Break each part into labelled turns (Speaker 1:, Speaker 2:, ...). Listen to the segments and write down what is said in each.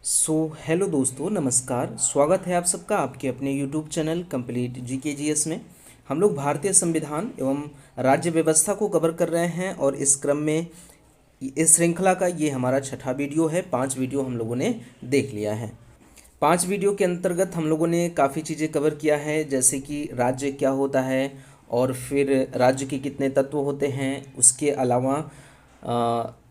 Speaker 1: Hello दोस्तों, नमस्कार। स्वागत है आप सबका आपके अपने यूट्यूब चैनल कंप्लीट GKGS में। हम लोग भारतीय संविधान एवं राज्य व्यवस्था को कवर कर रहे हैं और इस क्रम में इस श्रृंखला का ये हमारा छठा वीडियो है। 5 वीडियो हम लोगों ने देख लिया है। 5 वीडियो के अंतर्गत हम लोगों ने काफ़ी चीज़ें कवर किया है, जैसे कि राज्य क्या होता है और फिर राज्य के कितने तत्व होते हैं। उसके अलावा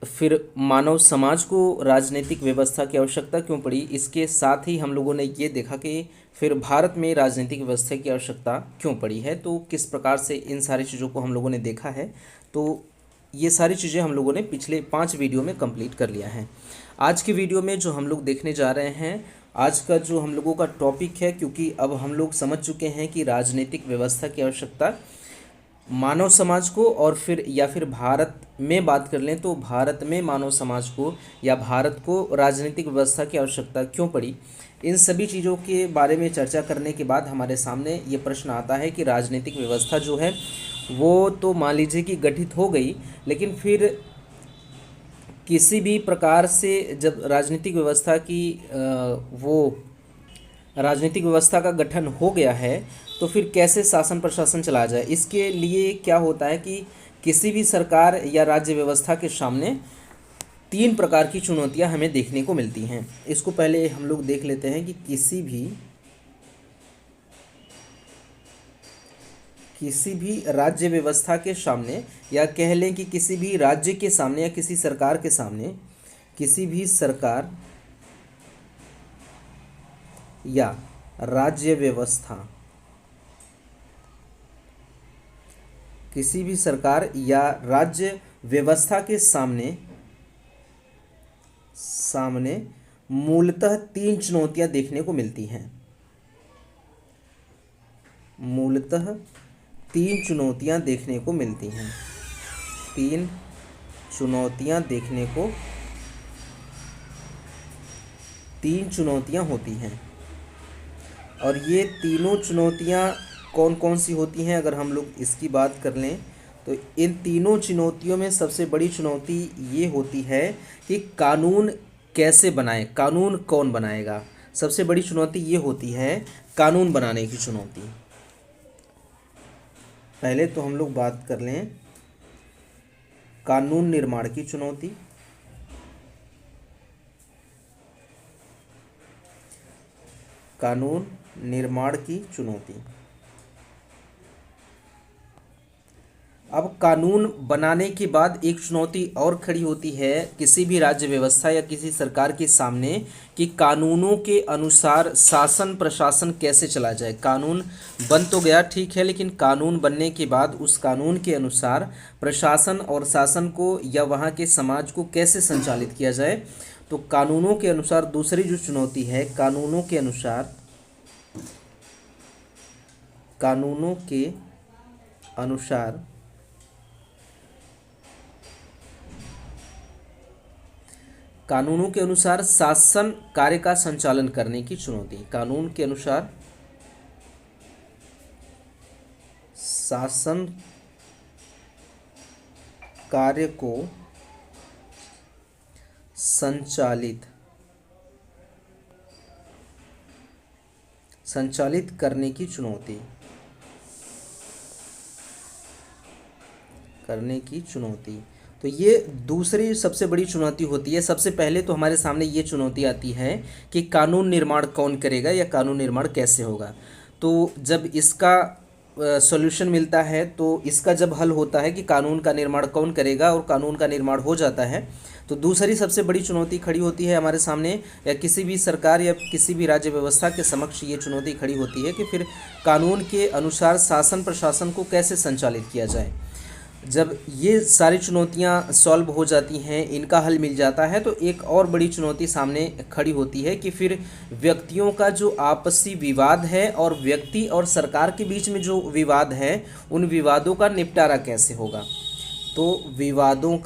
Speaker 1: फिर मानव समाज को राजनीतिक व्यवस्था की आवश्यकता क्यों पड़ी। इसके साथ ही हम लोगों ने ये देखा कि फिर भारत में राजनीतिक व्यवस्था की आवश्यकता क्यों पड़ी है, तो किस प्रकार से इन सारी चीज़ों को हम लोगों ने देखा है। तो ये सारी चीज़ें हम लोगों ने पिछले 5 वीडियो में कंप्लीट कर लिया है। आज की वीडियो में जो हम लोग देखने जा रहे हैं, आज का जो हम लोगों का टॉपिक है, क्योंकि अब हम लोग समझ चुके हैं कि राजनीतिक व्यवस्था की आवश्यकता मानव समाज को और फिर भारत में बात कर लें तो भारत में मानव समाज को या भारत को राजनीतिक व्यवस्था की आवश्यकता क्यों पड़ी। इन सभी चीज़ों के बारे में चर्चा करने के बाद हमारे सामने ये प्रश्न आता है कि राजनीतिक व्यवस्था जो है वो तो मान लीजिए कि गठित हो गई, लेकिन फिर किसी भी प्रकार से जब राजनीतिक व्यवस्था की वो राजनीतिक व्यवस्था का गठन हो गया है, तो फिर कैसे शासन प्रशासन चलाया जाए। इसके लिए क्या होता है कि किसी भी सरकार या राज्य व्यवस्था के सामने 3 प्रकार की चुनौतियां हमें देखने को मिलती हैं। इसको पहले हम लोग देख लेते हैं कि किसी भी राज्य व्यवस्था के सामने, या कह लें कि किसी भी राज्य के सामने या किसी सरकार के सामने, किसी भी सरकार या राज्य व्यवस्था, किसी भी सरकार या राज्य व्यवस्था के सामने सामने मूलतः 3 चुनौतियां देखने को मिलती हैं। मूलतः 3 चुनौतियां देखने को मिलती हैं। 3 चुनौतियां देखने को 3 चुनौतियां होती हैं। और ये तीनों चुनौतियां कौन कौन सी होती हैं, अगर हम लोग इसकी बात कर लें तो इन तीनों चुनौतियों में सबसे बड़ी चुनौती ये होती है कि कानून कैसे बनाएं, कानून कौन बनाएगा। सबसे बड़ी चुनौती ये होती है कानून बनाने की चुनौती। पहले तो हम लोग बात कर लें कानून निर्माण की चुनौती। कानून निर्माण की चुनौती। अब कानून बनाने के बाद एक चुनौती और खड़ी होती है किसी भी राज्य व्यवस्था या किसी सरकार के सामने कि कानूनों के अनुसार शासन प्रशासन कैसे चला जाए। कानून बन तो गया, ठीक है, लेकिन कानून बनने के बाद उस कानून के अनुसार प्रशासन और शासन को या वहाँ के समाज को कैसे संचालित किया जाए। तो कानूनों के अनुसार दूसरी जो चुनौती है, कानूनों के अनुसार कानूनों के अनुसार शासन कार्य का संचालन करने की चुनौती। कानून के अनुसार शासन कार्य को संचालित करने की चुनौती। तो ये दूसरी सबसे बड़ी चुनौती होती है। सबसे पहले तो हमारे सामने ये चुनौती आती है कि कानून निर्माण कौन करेगा या कानून निर्माण कैसे होगा। तो जब इसका सॉल्यूशन मिलता है, तो इसका जब हल होता है कि कानून का निर्माण कौन करेगा और कानून का निर्माण हो जाता है, तो दूसरी सबसे बड़ी चुनौती खड़ी होती है हमारे सामने, या किसी भी सरकार या किसी भी राज्य व्यवस्था के समक्ष ये चुनौती खड़ी होती है कि फिर कानून के अनुसार शासन प्रशासन को कैसे संचालित किया जाए। जब ये सारी चुनौतियां सॉल्व हो जाती हैं, इनका हल मिल जाता है, तो एक और बड़ी चुनौती सामने खड़ी होती है कि फिर व्यक्तियों का जो आपसी विवाद है और व्यक्ति और सरकार के बीच में जो विवाद है, उन विवादों का निपटारा कैसे होगा। तो विवादों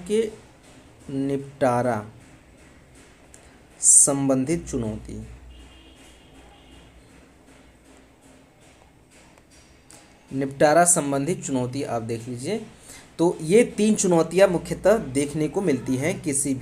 Speaker 1: के निपटारा संबंधित चुनौती। निपटारा संबंधित चुनौती आप देख लीजिए। तो ये 3 चुनौतियां मुख्यतः देखने को मिलती हैं किसी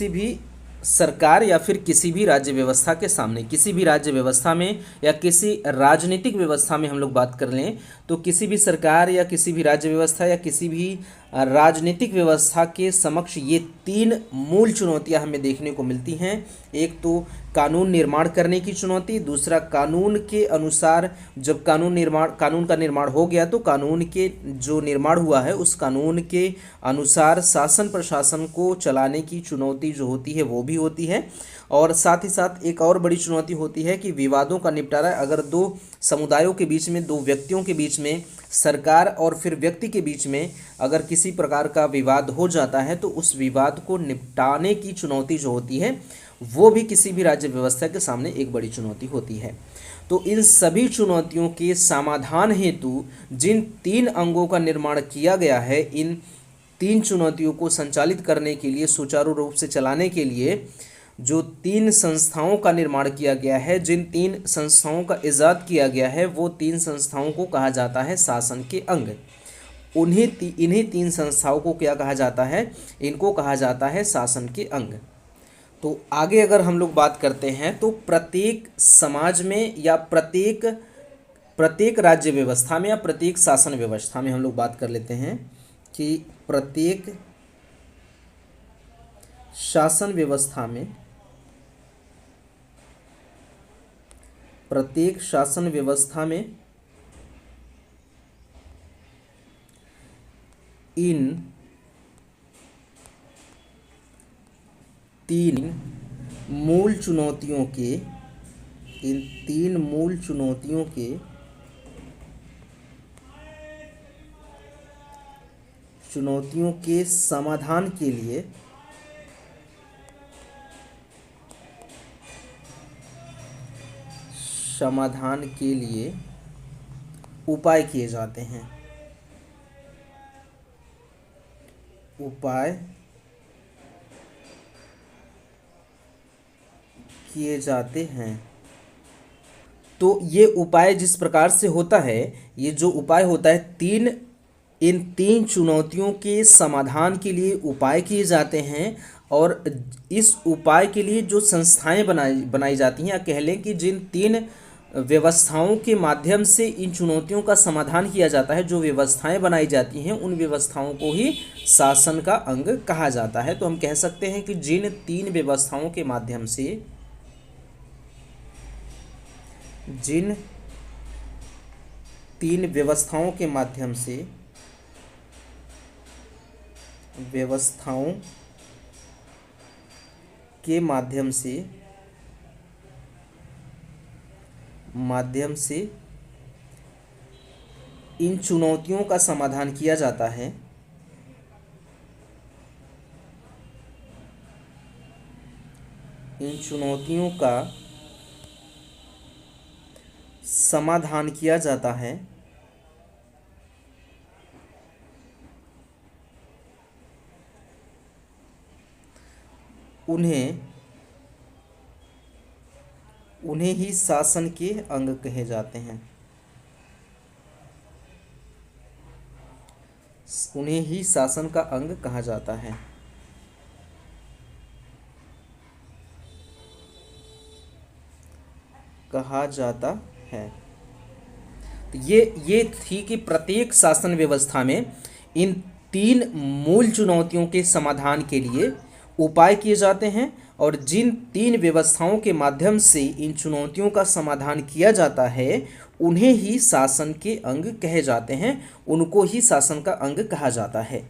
Speaker 1: भी सरकार या फिर किसी भी राज्य व्यवस्था के सामने। किसी भी राज्य व्यवस्था में या किसी राजनीतिक व्यवस्था में हम लोग बात कर लें तो किसी भी सरकार या किसी भी राज्य व्यवस्था या किसी भी राजनीतिक व्यवस्था के समक्ष ये 3 मूल चुनौतियां हमें देखने को मिलती हैं। एक तो कानून निर्माण करने की चुनौती, दूसरा कानून के अनुसार जब कानून का निर्माण हो गया तो कानून के जो निर्माण हुआ है उस कानून के अनुसार शासन प्रशासन को चलाने की चुनौती जो होती है वो भी होती है। और साथ ही साथ एक और बड़ी चुनौती होती है कि विवादों का निपटारा। अगर 2 समुदायों के बीच में, 2 व्यक्तियों के बीच में, सरकार और फिर व्यक्ति के बीच में अगर किसी प्रकार का विवाद हो जाता है तो उस विवाद को निपटाने की चुनौती जो होती है वो भी किसी भी राज्य व्यवस्था के सामने एक बड़ी चुनौती होती है। तो इन सभी चुनौतियों के समाधान हेतु जिन 3 अंगों का निर्माण किया गया है, इन 3 चुनौतियों को संचालित करने के लिए, सुचारू रूप से चलाने के लिए जो 3 संस्थाओं का निर्माण किया गया है, जिन 3 संस्थाओं का इजाद किया गया है, वो 3 संस्थाओं को कहा जाता है शासन के अंग। इन्हीं 3 संस्थाओं को क्या कहा जाता है? इनको कहा जाता है शासन के अंग। तो आगे अगर हम लोग बात करते हैं तो प्रत्येक समाज में या प्रत्येक राज्य व्यवस्था में या प्रत्येक शासन व्यवस्था में हम लोग बात कर लेते हैं कि प्रत्येक शासन व्यवस्था में इन 3 मूल चुनौतियों के समाधान के लिए उपाय किए जाते हैं। तो ये उपाय जिस प्रकार से होता है, ये जो उपाय होता है, इन 3 चुनौतियों के समाधान के लिए उपाय किए जाते हैं। और इस उपाय के लिए जो संस्थाएं बनाई जाती हैं, या कह लें कि जिन 3 व्यवस्थाओं के माध्यम से इन चुनौतियों का समाधान किया जाता है, जो व्यवस्थाएं बनाई जाती हैं, उन व्यवस्थाओं को ही शासन का अंग कहा जाता है। तो हम कह सकते हैं कि जिन 3 व्यवस्थाओं के माध्यम से इन चुनौतियों का समाधान किया जाता है, उन्हें ही शासन के अंग कहे जाते हैं। उन्हें ही शासन का अंग कहा जाता है। तो ये थी कि प्रत्येक शासन व्यवस्था में इन 3 मूल चुनौतियों के समाधान के लिए उपाय किए जाते हैं, और जिन 3 व्यवस्थाओं के माध्यम से इन चुनौतियों का समाधान किया जाता है उन्हें ही शासन के अंग कहे जाते हैं, उनको ही शासन का अंग कहा जाता है।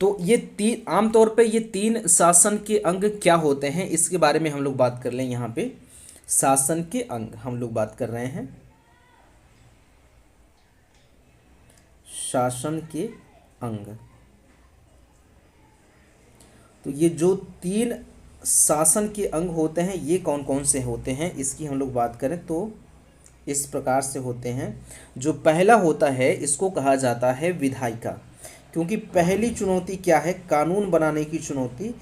Speaker 1: तो ये आमतौर पे ये 3 शासन के अंग क्या होते हैं, इसके बारे में हम लोग बात कर लें। यहाँ पे शासन के अंग हम लोग बात कर रहे हैं, शासन के अंग। तो ये जो 3 शासन के अंग होते हैं ये कौन कौन से होते हैं, इसकी हम लोग बात करें तो इस प्रकार से होते हैं। जो पहला होता है इसको कहा जाता है विधायिका, क्योंकि पहली चुनौती क्या है? कानून बनाने की चुनौती।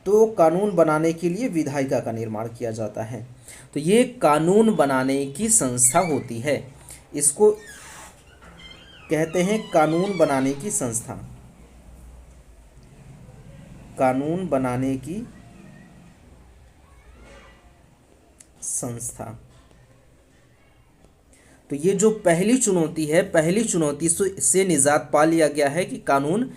Speaker 1: तो कानून बनाने के लिए विधायिका का निर्माण किया जाता है। तो ये कानून बनाने की संस्था होती है, इसको कहते हैं कानून बनाने की संस्था। कानून बनाने की संस्था। तो ये जो पहली चुनौती है, पहली चुनौती से निजात पा लिया गया है कि कानून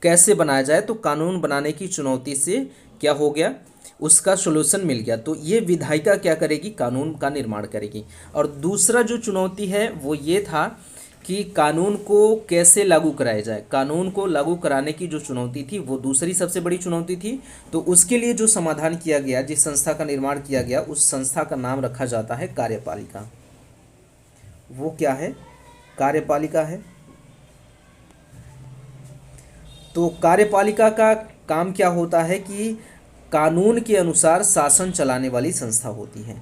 Speaker 1: कैसे बनाया जाए। तो कानून बनाने की चुनौती से क्या हो गया, उसका सॉल्यूशन मिल गया। तो ये विधायिका क्या करेगी, कानून का निर्माण करेगी। और दूसरा जो चुनौती है वो ये था कि कानून को कैसे लागू कराया जाए। कानून को लागू कराने की जो चुनौती थी वो दूसरी सबसे बड़ी चुनौती थी। तो उसके लिए जो समाधान किया गया, जिस संस्था का निर्माण किया गया, उस संस्था का नाम रखा जाता है कार्यपालिका। वो क्या है, कार्यपालिका है। तो कार्यपालिका का काम क्या होता है कि कानून के अनुसार शासन चलाने वाली संस्था होती है।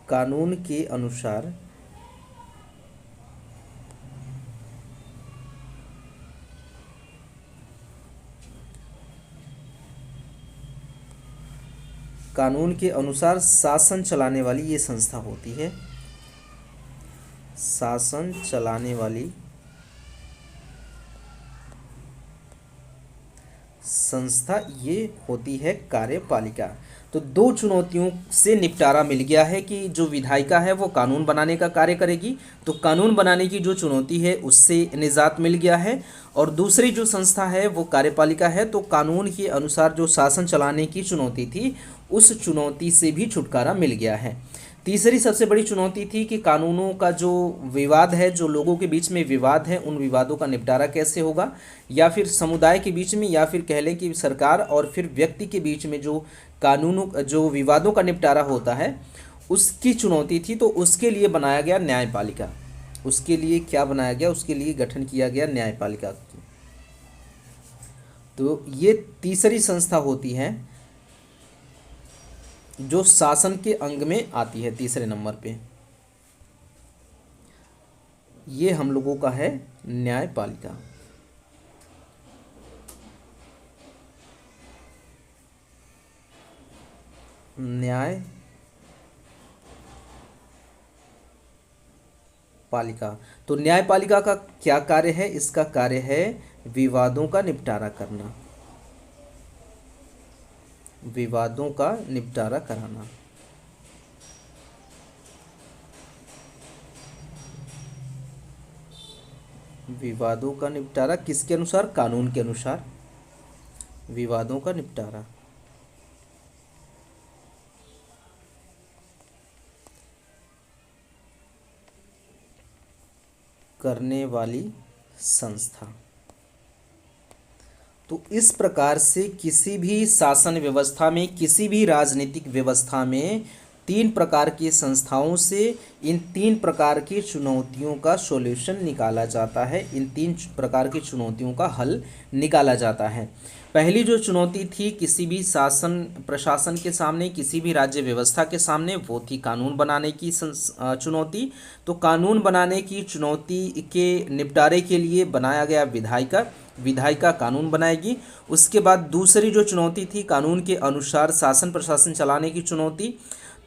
Speaker 1: कानून के अनुसार शासन चलाने वाली ये संस्था होती है। शासन चलाने वाली संस्था ये होती है कार्यपालिका। तो दो चुनौतियों से निपटारा मिल गया है कि जो विधायिका है वो कानून बनाने का कार्य करेगी। तो कानून बनाने की जो चुनौती है उससे निजात मिल गया है। और दूसरी जो संस्था है वो कार्यपालिका है। तो कानून के अनुसार जो शासन चलाने की चुनौती थी, उस चुनौती से भी छुटकारा मिल गया है। तीसरी सबसे बड़ी चुनौती थी कि कानूनों का जो विवाद है, जो लोगों के बीच में विवाद है, उन विवादों का निपटारा कैसे होगा, या फिर समुदाय के बीच में, या फिर कह लें कि सरकार और फिर व्यक्ति के बीच में जो कानूनों जो विवादों का निपटारा होता है, उसकी चुनौती थी। तो उसके लिए बनाया गया न्यायपालिका। उसके लिए क्या बनाया गया, उसके लिए गठन किया गया न्यायपालिका। तो ये तीसरी संस्था होती है जो शासन के अंग में आती है। तीसरे नंबर पे ये हम लोगों का है न्यायपालिका। न्यायपालिका। तो न्यायपालिका का क्या कार्य है, इसका कार्य है विवादों का निपटारा करना, विवादों का निपटारा कराना। विवादों का निपटारा किसके अनुसार, कानून के अनुसार विवादों का निपटारा करने वाली संस्था। तो इस प्रकार से किसी भी शासन व्यवस्था में, किसी भी राजनीतिक व्यवस्था में तीन प्रकार की संस्थाओं से इन तीन प्रकार की चुनौतियों का सॉल्यूशन निकाला जाता है। इन तीन प्रकार की चुनौतियों का हल निकाला जाता है। पहली जो चुनौती थी किसी भी शासन प्रशासन के सामने, किसी भी राज्य व्यवस्था के सामने, वो थी कानून बनाने की चुनौती। तो कानून बनाने की चुनौती के निपटारे के लिए बनाया गया विधायिका। विधायिका कानून बनाएगी। उसके बाद दूसरी जो चुनौती थी कानून के अनुसार शासन प्रशासन चलाने की चुनौती।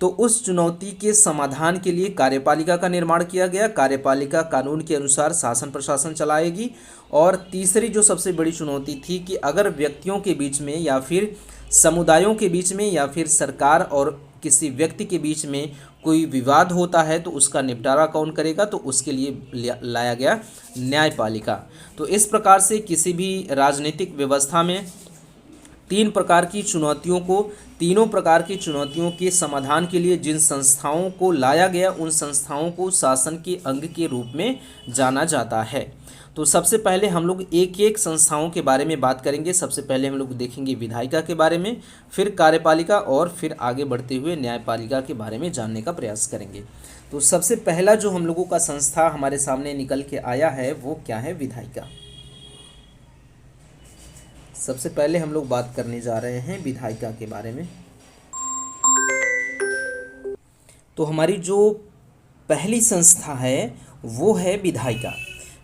Speaker 1: तो उस चुनौती के समाधान के लिए कार्यपालिका का निर्माण किया गया। कार्यपालिका कानून के अनुसार शासन प्रशासन चलाएगी। और तीसरी जो सबसे बड़ी चुनौती थी कि अगर व्यक्तियों के बीच में, या फिर समुदायों के बीच में, या फिर सरकार और किसी व्यक्ति के बीच में कोई विवाद होता है तो उसका निपटारा कौन करेगा, तो उसके लिए लाया गया न्यायपालिका। तो इस प्रकार से किसी भी राजनीतिक व्यवस्था में तीनों प्रकार की चुनौतियों के समाधान के लिए जिन संस्थाओं को लाया गया, उन संस्थाओं को शासन के अंग के रूप में जाना जाता है। तो सबसे पहले हम लोग एक एक संस्थाओं के बारे में बात करेंगे। सबसे पहले हम लोग देखेंगे विधायिका के बारे में, फिर कार्यपालिका, और फिर आगे बढ़ते हुए न्यायपालिका के बारे में जानने का प्रयास करेंगे। तो सबसे पहला जो हम लोगों का संस्था हमारे सामने निकल के आया है वो क्या है, विधायिका। सबसे पहले हम लोग बात करने जा रहे हैं विधायिका के बारे में। तो हमारी जो पहली संस्था है वो है विधायिका।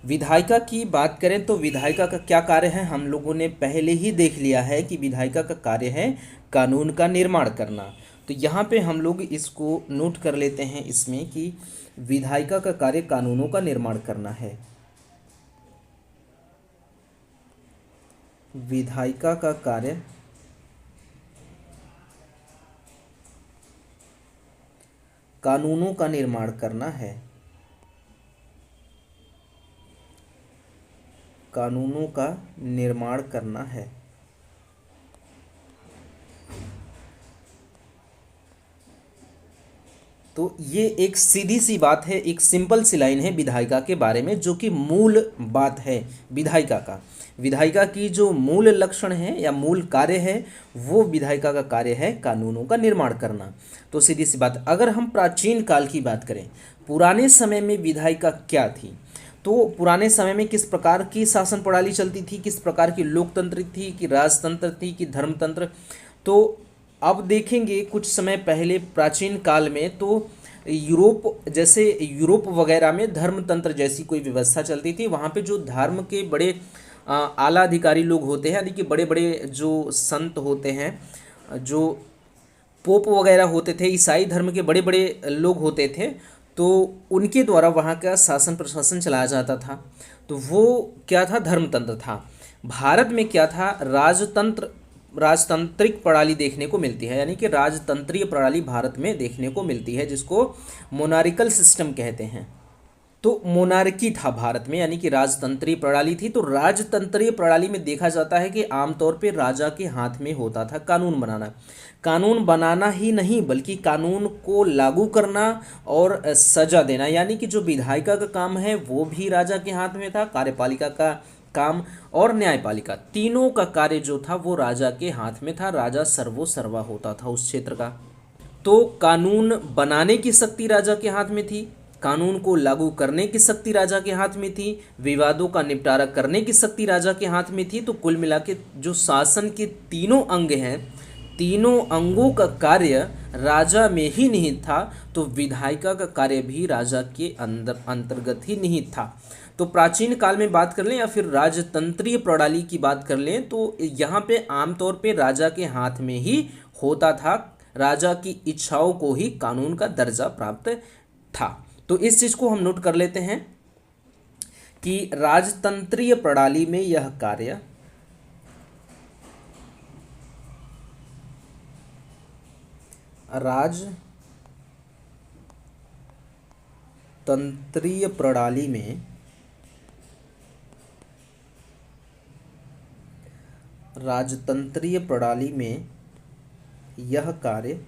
Speaker 1: विधायिका की बात करें तो विधायिका का क्या कार्य है, हम लोगों ने पहले ही देख लिया है कि विधायिका का कार्य है कानून का निर्माण करना। तो यहाँ पे हम लोग इसको नोट कर लेते हैं इसमें कि विधायिका का कार्य कानूनों का निर्माण करना है। विधायिका का कार्य कानूनों का निर्माण करना है। कानूनों का निर्माण करना है। तो ये एक सीधी सी बात है, एक सिंपल सी लाइन है विधायिका के बारे में, जो कि मूल बात है विधायिका का। विधायिका की जो मूल लक्षण है या मूल कार्य है, वो विधायिका का कार्य है कानूनों का निर्माण करना। तो सीधी सी बात, अगर हम प्राचीन काल की बात करें, पुराने समय में विधायिका क्या थी, तो पुराने समय में किस प्रकार की शासन प्रणाली चलती थी, किस प्रकार की लोकतंत्र थी, कि राजतंत्र थी, कि धर्मतंत्र। तो अब देखेंगे कुछ समय पहले प्राचीन काल में तो यूरोप वगैरह में धर्मतंत्र जैसी कोई व्यवस्था चलती थी। वहाँ पे जो धर्म के बड़े आला अधिकारी लोग होते हैं, यानी कि बड़े बड़े जो संत होते हैं, जो पोप वगैरह होते थे, ईसाई धर्म के बड़े बड़े लोग होते थे, तो उनके द्वारा वहाँ का शासन प्रशासन चलाया जाता था। तो वो क्या था, धर्मतंत्र था। भारत में क्या था, राजतांत्रिक प्रणाली देखने को मिलती है, यानी कि राजतंत्रीय प्रणाली भारत में देखने को मिलती है, जिसको मोनारिकल सिस्टम कहते हैं। तो मोनार्की था भारत में, यानी कि राजतंत्रीय प्रणाली थी। तो राजतंत्रीय प्रणाली में देखा जाता है कि आमतौर पे राजा के हाथ में होता था कानून बनाना। कानून बनाना ही नहीं, बल्कि कानून को लागू करना और सजा देना, यानी कि जो विधायिका का काम है वो भी राजा के हाथ में था, कार्यपालिका का काम और न्यायपालिका, तीनों का कार्य जो था वो राजा के हाथ में था। राजा सर्वो सर्वा होता था उस क्षेत्र का। तो कानून बनाने की शक्ति राजा के हाथ में थी, कानून को लागू करने की शक्ति राजा के हाथ में थी, विवादों का निपटारा करने की शक्ति राजा के हाथ में थी। तो कुल मिला के जो शासन के तीनों अंग हैं, तीनों अंगों का कार्य राजा में ही निहित था। तो विधायिका का कार्य भी राजा के अंदर अंतर्गत ही निहित था। तो प्राचीन काल में बात कर लें या फिर राजतंत्रीय प्रणाली की बात कर लें, तो यहाँ पे आमतौर पे राजा के हाथ में ही होता था, राजा की इच्छाओं को ही कानून का दर्जा प्राप्त था। तो इस चीज को हम नोट कर लेते हैं कि राजतंत्रीय प्रणाली में यह कार्य राजतंत्रीय प्रणाली में राजतंत्रीय प्रणाली में यह कार्य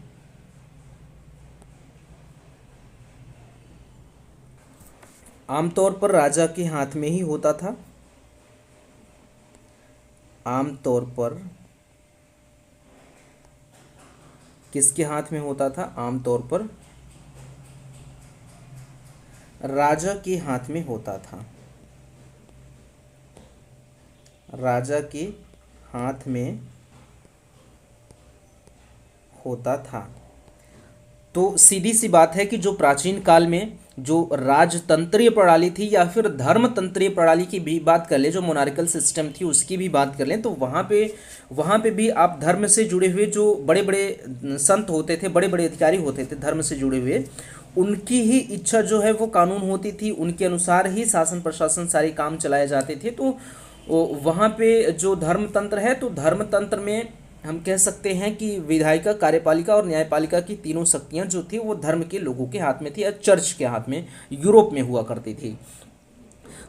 Speaker 1: आमतौर पर राजा के हाथ में ही होता था। आमतौर पर किसके हाथ में होता था, आमतौर पर राजा के हाथ में होता था। राजा के हाथ में होता था। तो सीधी सी बात है कि जो प्राचीन काल में जो राजतंत्रीय प्रणाली थी या फिर धर्मतंत्रीय प्रणाली की भी बात कर ले, जो मोनार्कल सिस्टम थी उसकी भी बात कर लें, तो वहाँ पे भी आप धर्म से जुड़े हुए जो बड़े बड़े संत होते थे, बड़े बड़े अधिकारी होते थे धर्म से जुड़े हुए, उनकी ही इच्छा जो है वो कानून होती थी, उनके अनुसार ही शासन प्रशासन सारे काम चलाए जाते थे। तो वहाँ पे जो धर्मतंत्र है, तो धर्मतंत्र में हम कह सकते हैं कि विधायिका, कार्यपालिका और न्यायपालिका की तीनों शक्तियां जो थी वो धर्म के लोगों के हाथ में थी या चर्च के हाथ में, यूरोप में हुआ करती थी।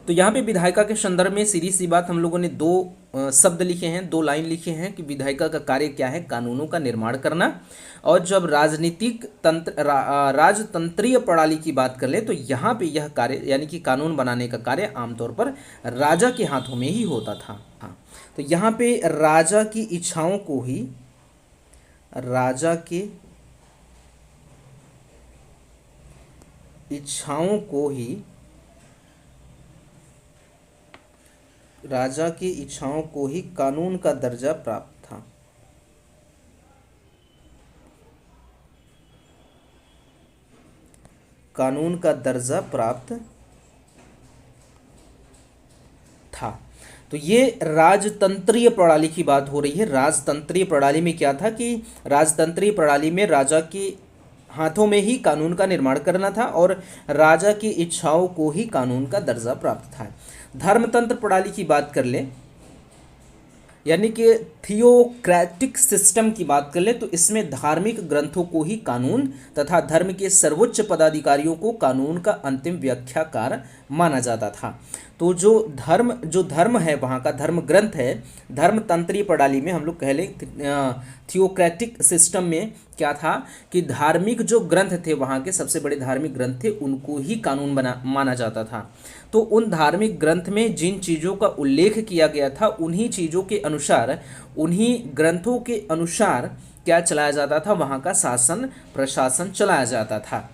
Speaker 1: तो यहाँ पे विधायिका के संदर्भ में सीधी सी बात हम लोगों ने दो शब्द लिखे हैं, दो लाइन लिखे हैं कि विधायिका का कार्य क्या है, कानूनों का निर्माण करना। और जब राजतंत्रीय प्रणाली की बात कर ले, तो यहाँ पे यह कार्य यानी कि कानून बनाने का कार्य आमतौर पर राजा के हाथों में ही होता था। हाँ, तो यहाँ पे राजा की इच्छाओं को ही राजा के इच्छाओं को ही राजा की इच्छाओं को ही कानून का दर्जा प्राप्त था। कानून का दर्जा प्राप्त तो ये राजतंत्रीय प्रणाली की बात हो रही है। राजतंत्रीय प्रणाली में क्या था कि राजतंत्रीय प्रणाली में राजा के हाथों में ही कानून का निर्माण करना था और राजा की इच्छाओं को ही कानून का दर्जा प्राप्त था। धर्मतंत्र प्रणाली की बात कर ले, यानी कि थियोक्रेटिक सिस्टम की बात कर ले, तो इसमें धार्मिक ग्रंथों को ही कानून तथा धर्म के सर्वोच्च पदाधिकारियों को कानून का अंतिम व्याख्याकार माना जाता था। तो जो धर्म है, वहाँ का धर्म ग्रंथ है, धर्मतंत्रीय प्रणाली में हम लोग कह लें थियोक्रेटिक सिस्टम में क्या था कि धार्मिक जो ग्रंथ थे, वहाँ के सबसे बड़े धार्मिक ग्रंथ थे, उनको ही कानून माना जाता था। तो उन धार्मिक ग्रंथ में जिन चीज़ों का उल्लेख किया गया था, उन्हीं चीज़ों के अनुसार, उन्हीं ग्रंथों के अनुसार क्या चलाया जाता था, वहाँ का शासन प्रशासन चलाया जाता था।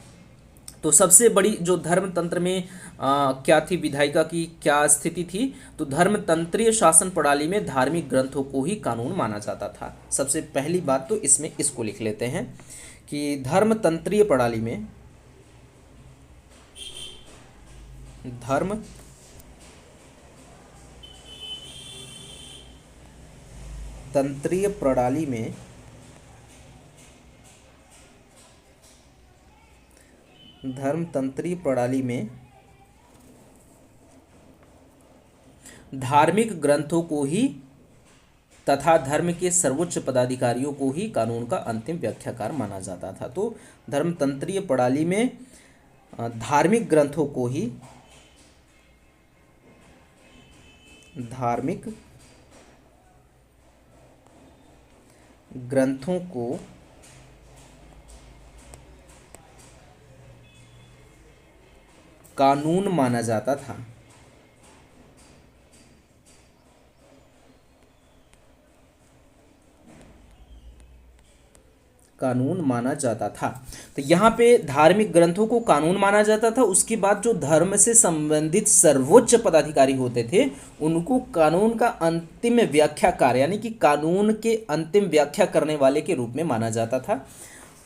Speaker 1: तो सबसे बड़ी जो धर्मतंत्र में क्या थी, विधायिका की क्या स्थिति थी, तो धर्मतंत्रीय शासन प्रणाली में धार्मिक ग्रंथों को ही कानून माना जाता था। सबसे पहली बात तो इसमें इसको लिख लेते हैं कि धर्मतंत्रीय प्रणाली में धर्मतंत्रीय प्रणाली में धार्मिक ग्रंथों को ही तथा धर्म के सर्वोच्च पदाधिकारियों को ही कानून का अंतिम व्याख्याकार माना जाता था। तो धर्मतंत्रीय प्रणाली में धार्मिक ग्रंथों को ही कानून माना जाता था। तो यहाँ पे धार्मिक ग्रंथों को कानून माना जाता था। उसके बाद जो धर्म से संबंधित सर्वोच्च पदाधिकारी होते थे, उनको कानून का अंतिम व्याख्याकार, यानी कि कानून के अंतिम व्याख्या करने वाले के रूप में माना जाता था।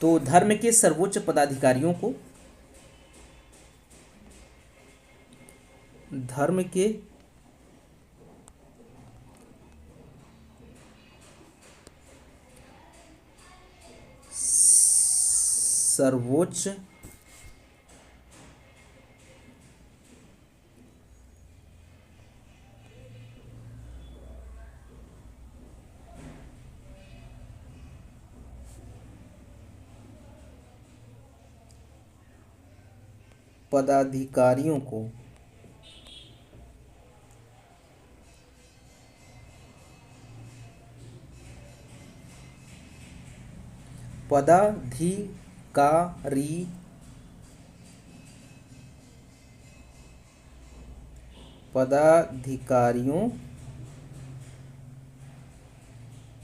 Speaker 1: तो धर्म के सर्वोच्च पदाधिकारियों को धर्म के सर्वोच्च पदाधिकारियों को पदाधिकारियों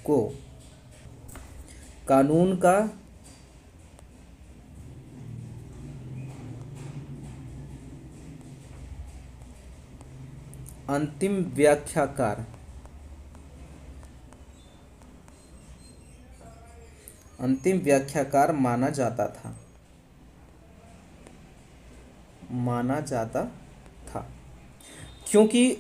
Speaker 1: को कानून का अंतिम व्याख्याकार माना जाता था। क्योंकि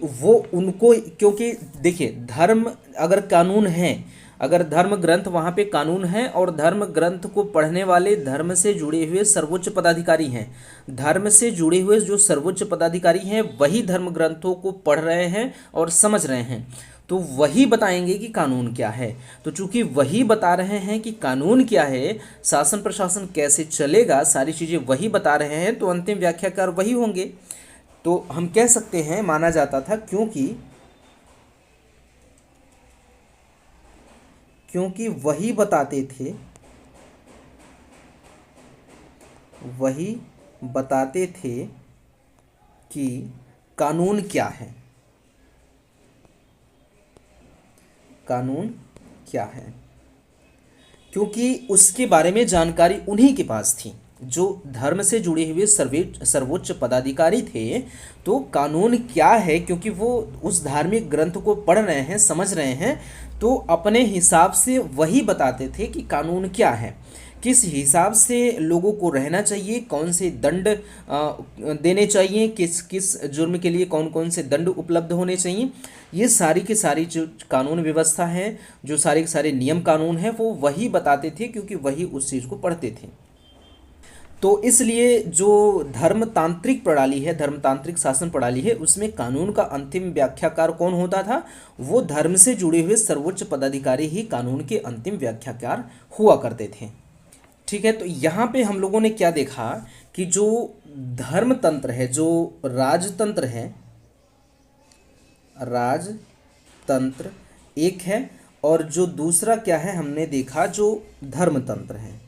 Speaker 1: देखिए, धर्म अगर कानून है, अगर धर्म ग्रंथ वहाँ पे कानून है और धर्म ग्रंथ को पढ़ने वाले धर्म से जुड़े हुए सर्वोच्च पदाधिकारी हैं, धर्म से जुड़े हुए जो सर्वोच्च पदाधिकारी हैं वही धर्म ग्रंथों को पढ़ रहे हैं और समझ रहे हैं, तो वही बताएंगे कि कानून क्या है। तो चूंकि वही बता रहे हैं कि कानून क्या है, शासन प्रशासन कैसे चलेगा, सारी चीज़ें वही बता रहे हैं, तो अंतिम व्याख्याकार वही होंगे। तो हम कह सकते हैं माना जाता था, क्योंकि वही बताते थे कि कानून क्या है, क्योंकि उसके बारे में जानकारी उन्हीं के पास थी जो धर्म से जुड़े हुए सर्वोच्च पदाधिकारी थे। तो कानून क्या है, क्योंकि वो उस धार्मिक ग्रंथ को पढ़ रहे हैं, समझ रहे हैं, तो अपने हिसाब से वही बताते थे कि कानून क्या है। किस हिसाब से लोगों को रहना चाहिए, कौन से दंड देने चाहिए, किस किस जुर्म के लिए कौन कौन से दंड उपलब्ध होने चाहिए, ये सारी की सारी जो कानून व्यवस्था है, जो सारे के सारे नियम कानून हैं, वो वही बताते थे, क्योंकि वही उस चीज़ को पढ़ते थे। तो इसलिए जो धर्मतांत्रिक प्रणाली है, धर्मतांत्रिक शासन प्रणाली है, उसमें कानून का अंतिम व्याख्याकार कौन होता था? वो धर्म से जुड़े हुए सर्वोच्च पदाधिकारी ही कानून के अंतिम व्याख्याकार हुआ करते थे। ठीक है, तो यहाँ पे हम लोगों ने क्या देखा कि जो धर्मतंत्र है, जो राजतंत्र है, राजतंत्र एक है, और जो दूसरा क्या है हमने देखा, जो धर्मतंत्र है,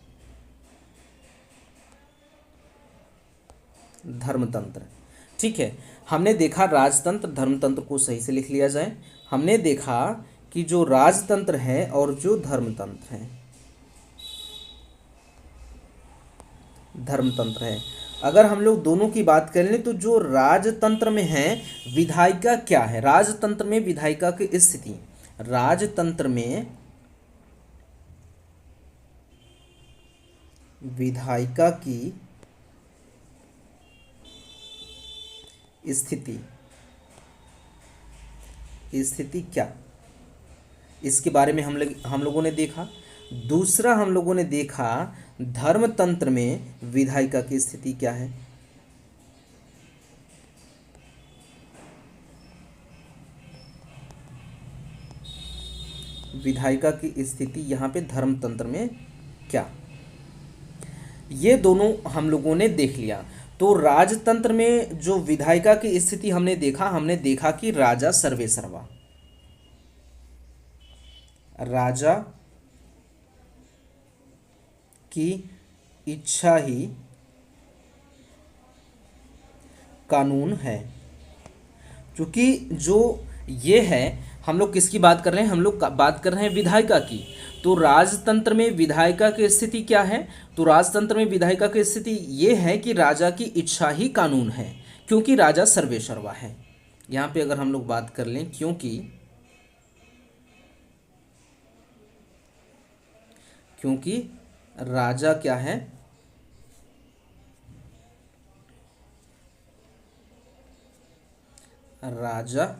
Speaker 1: धर्मतंत्र। ठीक है, हमने देखा राजतंत्र धर्मतंत्र को सही से लिख लिया जाए। हमने देखा कि जो राजतंत्र है और जो धर्मतंत्र है, धर्मतंत्र है, अगर हम लोग दोनों की बात करें तो जो राजतंत्र में है, विधायिका क्या है? राजतंत्र में विधायिका की स्थिति, राजतंत्र में विधायिका की स्थिति, स्थिति क्या, इसके बारे में हम लोगों ने देखा। दूसरा हम लोगों ने देखा धर्मतंत्र में विधायिका की स्थिति क्या है। विधायिका की स्थिति यहाँ पे धर्मतंत्र में क्या, ये दोनों हम लोगों ने देख लिया। तो राजतंत्र में जो विधायिका की स्थिति हमने देखा कि राजा सर्वे सर्वा, राजा की इच्छा ही कानून है। क्योंकि जो ये है, हम लोग किसकी बात कर रहे हैं? हम लोग बात कर रहे हैं विधायिका की। तो राजतंत्र में विधायिका की स्थिति क्या है? तो राजतंत्र में विधायिका की स्थिति ये है कि राजा की इच्छा ही कानून है, क्योंकि राजा सर्वे सर्वा है। यहाँ पे अगर हम लोग बात कर लें, क्योंकि राजा क्या है? राजा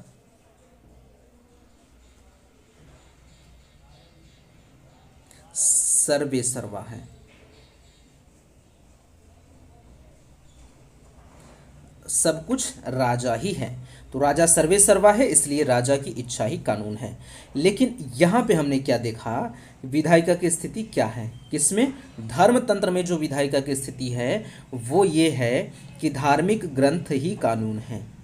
Speaker 1: सर्वे सर्वा है। सब कुछ राजा ही है, तो राजा सर्वे सर्वा है, इसलिए राजा की इच्छा ही कानून है। लेकिन यहाँ पे हमने क्या देखा, विधायिका की स्थिति क्या है? किसमें? धर्मतंत्र में जो विधायिका की स्थिति है वो ये है कि धार्मिक ग्रंथ ही कानून है।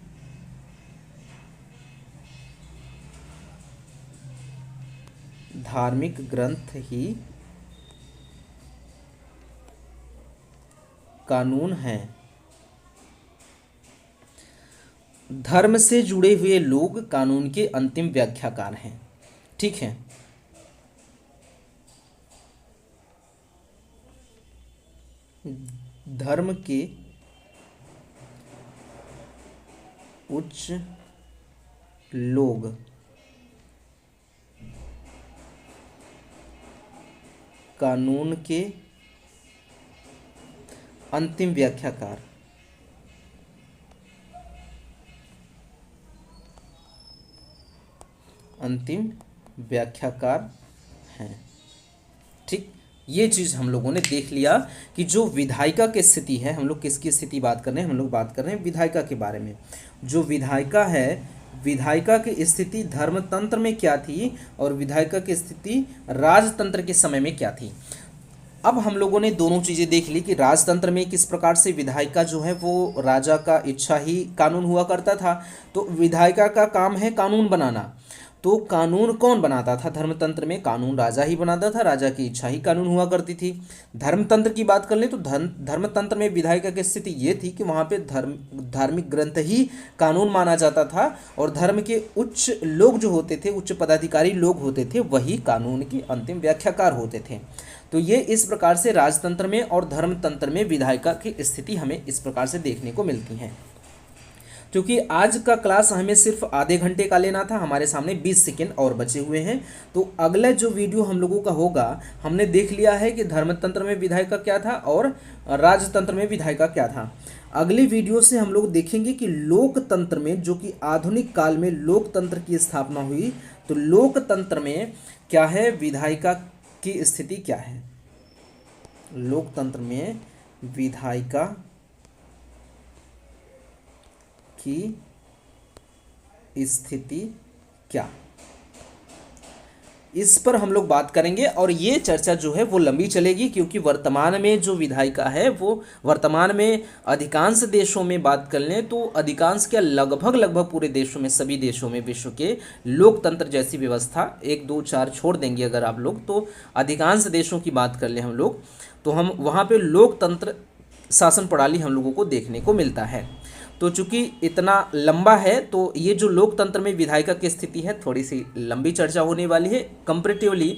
Speaker 1: धार्मिक ग्रंथ ही कानून है। धर्म से जुड़े हुए लोग कानून के अंतिम व्याख्याकार हैं। ठीक है, धर्म के उच्च लोग कानून के अंतिम व्याख्याकार, अंतिम व्याख्याकार हैं। ठीक, ये चीज़ हम लोगों ने देख लिया कि जो विधायिका की स्थिति है, हम लोग किसकी स्थिति बात कर रहे हैं? हम लोग बात कर रहे हैं विधायिका के बारे में। जो विधायिका है, विधायिका की स्थिति धर्मतंत्र में क्या थी और विधायिका की स्थिति राजतंत्र के समय में क्या थी। अब हम लोगों ने दोनों चीज़ें देख ली कि राजतंत्र में किस प्रकार से विधायिका जो है वो राजा का इच्छा ही कानून हुआ करता था। तो विधायिका का काम है कानून बनाना। तो कानून कौन बनाता था? धर्मतंत्र में कानून राजा ही बनाता था, राजा की इच्छा ही कानून हुआ करती थी। धर्मतंत्र की बात कर लें तो धर्मतंत्र में विधायिका की स्थिति ये थी कि वहाँ पे धार्मिक ग्रंथ ही कानून माना जाता था, और धर्म के उच्च लोग जो होते थे, उच्च पदाधिकारी लोग होते थे, वही कानून के अंतिम व्याख्याकार होते थे। तो ये इस प्रकार से राजतंत्र में और धर्मतंत्र में विधायिका की स्थिति हमें इस प्रकार से देखने को मिलती हैं। क्योंकि आज का क्लास हमें सिर्फ आधे घंटे का लेना था, हमारे सामने 20 सेकेंड और बचे हुए हैं। तो अगला जो वीडियो हम लोगों का होगा, हमने देख लिया है कि धर्मतंत्र में विधायिका क्या था और राजतंत्र में विधायिका क्या था। अगली वीडियो से हम लोग देखेंगे कि लोकतंत्र में, जो कि आधुनिक काल में लोकतंत्र की स्थापना हुई, तो लोकतंत्र में क्या है, विधायिका की स्थिति क्या है, लोकतंत्र में विधायिका की स्थिति क्या, इस पर हम लोग बात करेंगे। और ये चर्चा जो है वो लंबी चलेगी, क्योंकि वर्तमान में जो विधायिका है वो वर्तमान में अधिकांश देशों में बात कर लें तो अधिकांश क्या, लगभग पूरे देशों में, सभी देशों में विश्व के लोकतंत्र जैसी व्यवस्था, 1 2 4 छोड़ देंगे अगर आप लोग, तो अधिकांश देशों की बात कर लें हम लोग, तो हम वहाँ पे लोकतंत्र शासन प्रणाली हम लोगों को देखने को मिलता है। तो चूंकि इतना लंबा है, तो ये जो लोकतंत्र में विधायिका की स्थिति है थोड़ी सी लंबी चर्चा होने वाली है कंपैरेटिवली,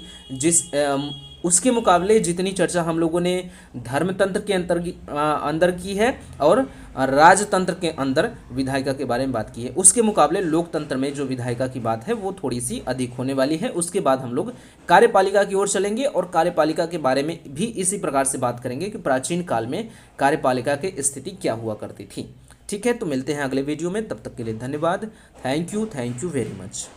Speaker 1: उसके मुकाबले जितनी चर्चा हम लोगों ने धर्मतंत्र के अंदर की है और राजतंत्र के अंदर विधायिका के बारे में बात की है, उसके मुकाबले लोकतंत्र में जो विधायिका की बात है वो थोड़ी सी अधिक होने वाली है। उसके बाद हम लोग कार्यपालिका की ओर चलेंगे और कार्यपालिका के बारे में भी इसी प्रकार से बात करेंगे कि प्राचीन काल में कार्यपालिका की स्थिति क्या हुआ करती थी। ठीक है, तो मिलते हैं अगले वीडियो में, तब तक के लिए धन्यवाद। Thank you very much.